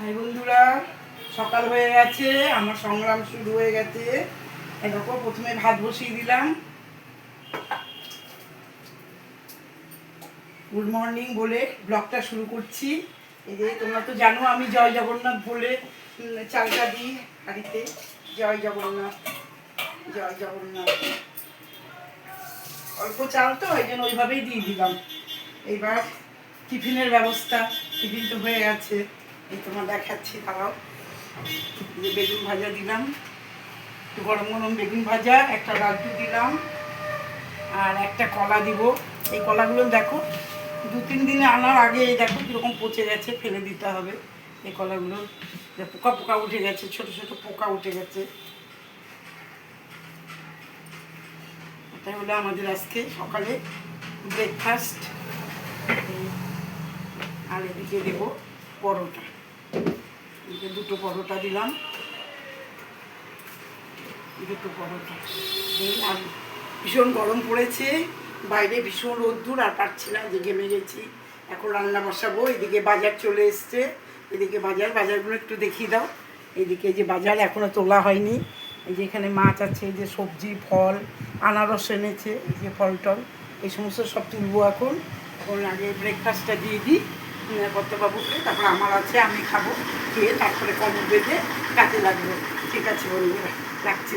High বন্ধুরা, সকাল হয়ে গেছে, আমার সংগ্রাম শুরু হয়ে গেছে। এরকম প্রথমে ভাত বসিয়ে দিলাম। গুড মর্নিং বলে ব্লগটা শুরু করছি। এই যে তোমরা তো জানো আমি জয় জগন্নাথ বলে চালটা দিই হাঁড়িতে। জয় জগন্নাথ, জয় জগন্নাথ। অল্প চাল তো এই জন্য ওইভাবেই দিয়ে দিলাম। এইবার টিফিনের ব্যবস্থা, টিফিন তো হয়ে গেছে, এই তোমার দেখাচ্ছি। দাঁড়াও, যে বেগুন ভাজা দিলাম, একটু গরম গরম বেগুন ভাজা, একটা লাড্ডু দিলাম, আর একটা কলা দিব। এই কলাগুলো দেখো 2-3 দিনে আনার আগে এই দেখো কীরকম পচে গেছে, ফেলে দিতে হবে। এই কলাগুলো পোকা পোকা উঠে গেছে, ছোট ছোট পোকা উঠে গেছে। এটা হলো আমাদের আজকে সকালে ব্রেকফাস্ট। আর এদিকে দেবো পরোটা, এদিকে 2টো পরোটা দিলাম, 2টো পরোটা এই। আর ভীষণ গরম পড়েছে, বাইরে ভীষণ রোদ্দুর, আর পারছি না, যে ঘেমে গেছি। এখন রান্না বসাবো। এদিকে বাজার চলে এসছে, এদিকে বাজারগুলো একটু দেখিয়ে দাও। এদিকে যে বাজার এখনও তোলা হয়নি। এই যে এখানে মাছ আছে, এই যে সবজি, ফল, আনারস এনেছে, এই যে ফল টল, এই সমস্ত সব তুলবো এখন। এখন আগে ব্রেকফাস্টটা দিয়ে দিই কর্তাবাবুকে, তারপর আমার আছে, আমি খাবো, খেয়ে তারপরে কমর বেঁধে কাজে লাগবো। ঠিক আছে বন্ধুরা, রাখছি।